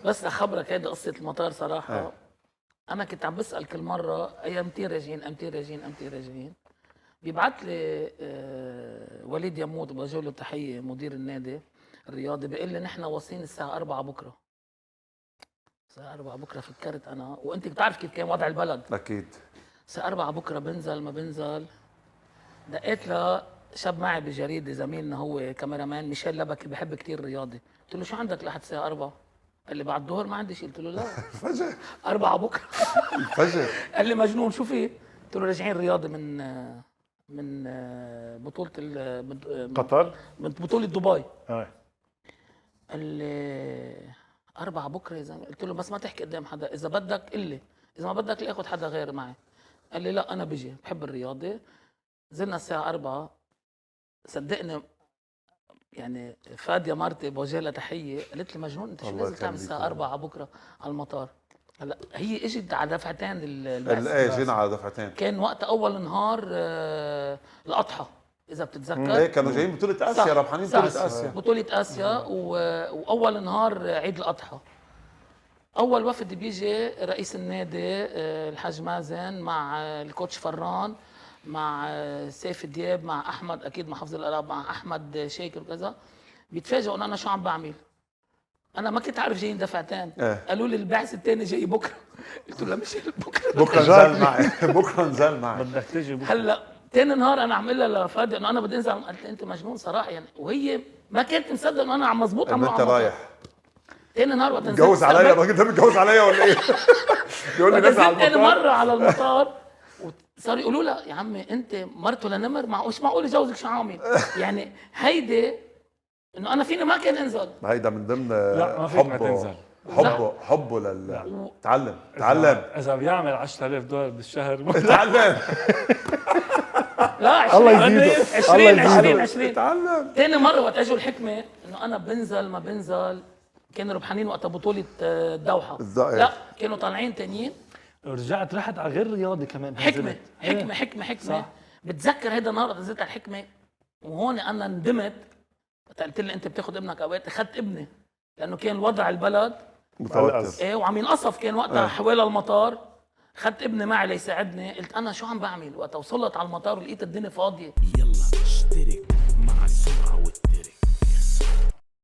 بس اخبرك هيدي قصه المطار صراحه. انا كنت عم بسال كل مره ايمتى راجعين امتى راجعين امتى راجعين. بيبعت لي وليد يموت، بوجه له تحيه، مدير النادي الرياضي، بيقول لي نحن واصلين الساعه 4 بكره. الساعه 4 بكره فكرت انا، وانت بتعرف كيف كان وضع البلد. اكيد. الساعه 4 بكره بنزل ما بنزل. دقيت له شاب معي بجريده، زميلنا هو كاميرامان، ميشيل لبكي، بحب كثير الرياضي. قلت له شو عندك لحد الساعه 4؟ قال لي بعد الظهر ما عندي شيء. قلت له لا فجر 4 بكره. فجر. قال لي مجنون شو في؟ قلت له راجعين رياضي من بطولة قطر. من بطولة دبي. اي. قال لي 4 بكره يا زلمه. قلت له بس ما تحكي قدام حدا، اذا بدك قل لي، اذا ما بدك لي اخذ حدا غير معي. قال لي لا انا بجي، بحب الرياضه. نزلنا الساعه 4. صدقني يعني فاديه مرتي بوجه لها تحيه، قالت لي مجنون انت شو لازم تعمل الساعه 4 بكره على المطار؟ هلا هي اجت على دفعتين البعثه. ايه جينا على دفعتين. كان وقت اول نهار الاضحى اذا بتتذكر. ايه كانوا جايين بطولة اسيا، ربحانين بطولة اسيا. بطولة اسيا واول نهار عيد الاضحى. اول وفد بيجي رئيس النادي الحاج مازن مع الكوتش فران مع سيف دياب مع احمد اكيد محافظ الالعاب مع احمد شاكر وكذا. بيتفاجئوا انه انا شو عم بعمل. انا ما كنت عارف جايين دفعتين. قالوا لي البعث الثاني جاي بكره. قلت له لا مش بكره نزل معي. بكره نزل معي. بدك تيجي بكره. هلا ثاني نهار انا عم اقول لها لفادي انه انا بدي انزل. قالت لي انت مجنون صراحه يعني، وهي ما كانت مصدقه انه انا عم مزبوط عم انت رايح ثاني نهار وقت نزلت. متجوز عليا؟ الراجل ده متجوز عليا ولا ايه؟ بيقول لي نزل على ثاني المطار. مره على المطار صاروا يقولوا لها يا عمي انت مرته لنمر، مش معقول يجوزك شو عامل يعني. هيدي انه انا فيني ما كان انزل. هيدا من ضمن لا ما فيك ما تنزل. حبه تعلم اذا بيعمل 10,000 دولار بالشهر تعلم. لا 20 تعلم. ثاني مره وقت اجوا الحكمه انه انا بنزل ما بنزل. كانوا ربحانين وقتها بطوله الدوحه. لا كانوا طالعين تانيين. رجعت رحت على غير رياضي كمان. حكمه. بتذكر هيدا النهار وقت نزلت على الحكمه. وهون انا ندمت. قلت لي انت بتاخذ ابنك اوقات، اخذت ابني لانه كان وضع البلد متوتر. ايه وعم ينقصف كان وقتها حوالي المطار. اخذت ابني معي ليساعدني. قلت انا شو عم بعمل وقت وصلت على المطار ولقيت الدنيا فاضيه. يلا اشترك